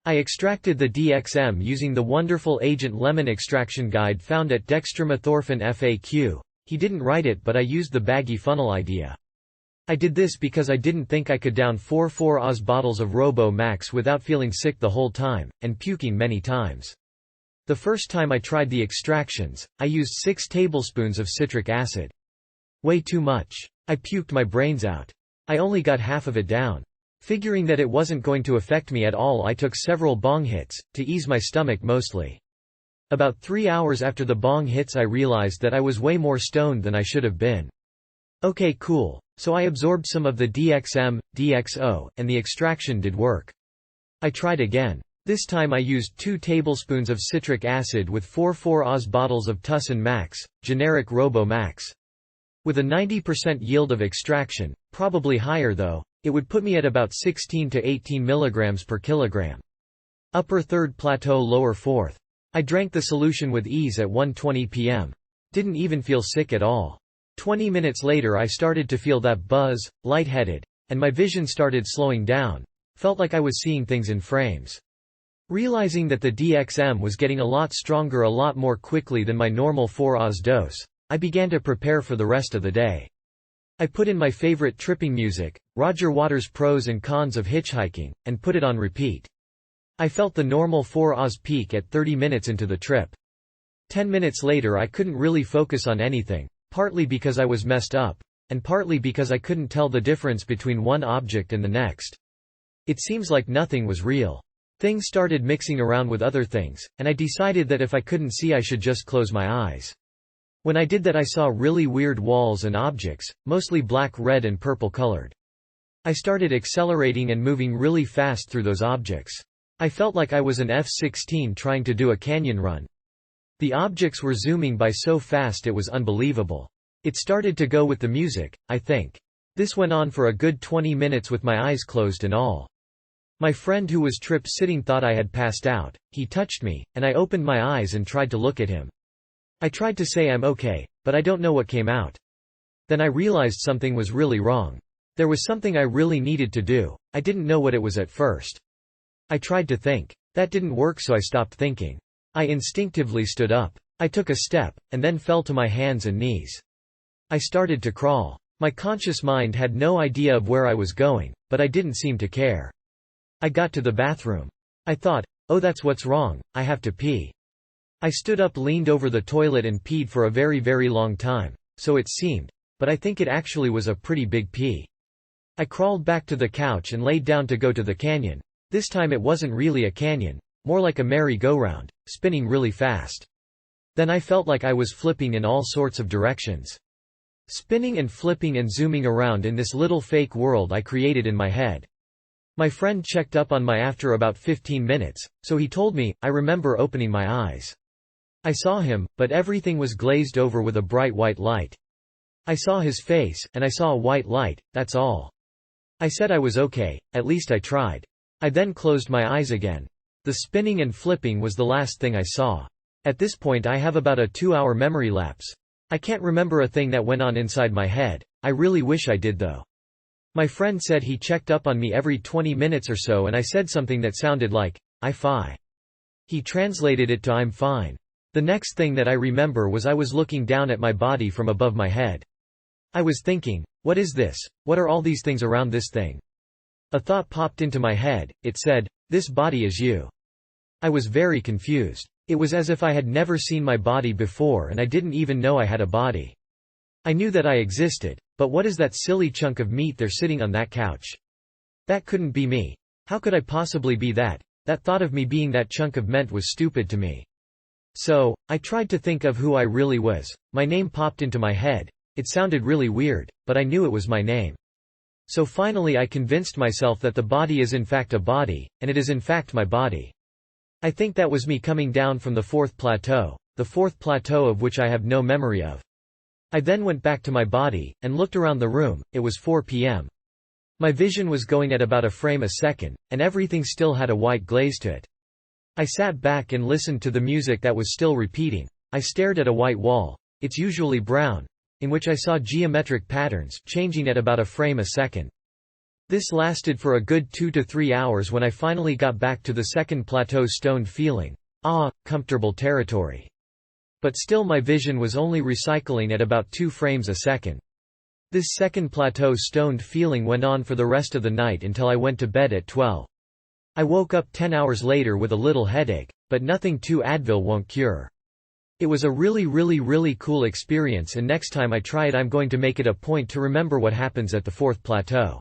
I extracted the DXM using the wonderful Agent Lemon extraction guide found at dextromethorphan FAQ. He didn't write it, but I used the baggy funnel idea. I did this because I didn't think I could down 4 Oz bottles of Robo Max without feeling sick the whole time, and puking many times. The first time I tried the extractions, I used 6 tablespoons of citric acid. Way too much. I puked my brains out. I only got half of it down. Figuring that it wasn't going to affect me at all, I took several bong hits, to ease my stomach mostly. About 3 hours after the bong hits I realized that I was way more stoned than I should have been. Okay, cool. So I absorbed some of the DXM, DXO, and the extraction did work. I tried again. This time I used 2 tablespoons of citric acid with 4 Oz bottles of Tussin Max, generic Robo Max. With a 90% yield of extraction, probably higher though, it would put me at about 16 to 18 mg per kilogram. Upper third plateau, lower fourth. I drank the solution with ease at 1:20 p.m. Didn't even feel sick at all. 20 minutes later I started to feel that buzz, lightheaded, and my vision started slowing down. Felt like I was seeing things in frames. Realizing that the DXM was getting a lot stronger a lot more quickly than my normal 4 Oz dose, I began to prepare for the rest of the day. I put in my favorite tripping music, Roger Waters' Pros and Cons of Hitchhiking, and put it on repeat. I felt the normal 4 Oz peak at 30 minutes into the trip. 10 minutes later I couldn't really focus on anything, partly because I was messed up, and partly because I couldn't tell the difference between one object and the next. It seems like nothing was real. Things started mixing around with other things, and I decided that if I couldn't see I should just close my eyes. When I did that I saw really weird walls and objects, mostly black, red and purple colored. I started accelerating and moving really fast through those objects. I felt like I was an F-16 trying to do a canyon run. The objects were zooming by so fast it was unbelievable. It started to go with the music, I think. This went on for a good 20 minutes with my eyes closed and all. My friend who was trip-sitting thought I had passed out. He touched me, and I opened my eyes and tried to look at him. I tried to say I'm okay, but I don't know what came out. Then I realized something was really wrong. There was something I really needed to do. I didn't know what it was at first. I tried to think. That didn't work, so I stopped thinking. I instinctively stood up. I took a step, and then fell to my hands and knees. I started to crawl. My conscious mind had no idea of where I was going, but I didn't seem to care. I got to the bathroom. I thought, oh, that's what's wrong, I have to pee. I stood up, leaned over the toilet and peed for a very, very long time. So it seemed. But I think it actually was a pretty big pee. I crawled back to the couch and laid down to go to the canyon. This time it wasn't really a canyon, more like a merry-go-round, spinning really fast. Then I felt like I was flipping in all sorts of directions. Spinning and flipping and zooming around in this little fake world I created in my head. My friend checked up on me after about 15 minutes, so he told me, I remember opening my eyes. I saw him, but everything was glazed over with a bright white light. I saw his face, and I saw a white light, that's all. I said I was okay, at least I tried. I then closed my eyes again. The spinning and flipping was the last thing I saw. At this point I have about a 2-hour memory lapse. I can't remember a thing that went on inside my head. I really wish I did though. My friend said he checked up on me every 20 minutes or so, and I said something that sounded like, "I fi." He translated it to "I'm fine." The next thing that I remember was I was looking down at my body from above my head. I was thinking, what is this? What are all these things around this thing? A thought popped into my head. It said, this body is you. I was very confused. It was as if I had never seen my body before and I didn't even know I had a body. I knew that I existed, but what is that silly chunk of meat there sitting on that couch? That couldn't be me. How could I possibly be that? That thought of me being that chunk of meat was stupid to me. So, I tried to think of who I really was. My name popped into my head. It sounded really weird, but I knew it was my name. So finally I convinced myself that the body is in fact a body, and it is in fact my body. I think that was me coming down from the 4th plateau, the 4th plateau of which I have no memory of. I then went back to my body, and looked around the room. It was 4 p.m. My vision was going at about a frame a second, and everything still had a white glaze to it. I sat back and listened to the music that was still repeating. I stared at a white wall, it's usually brown, in which I saw geometric patterns changing at about a frame a second. This lasted for a good 2 to 3 hours when I finally got back to the second plateau stoned feeling. Comfortable territory. But still my vision was only recycling at about 2 frames a second. This second plateau stoned feeling went on for the rest of the night until I went to bed at 12. I woke up 10 hours later with a little headache, but nothing 2 Advil won't cure. It was a really cool experience, and next time I try it I'm going to make it a point to remember what happens at the 4th plateau.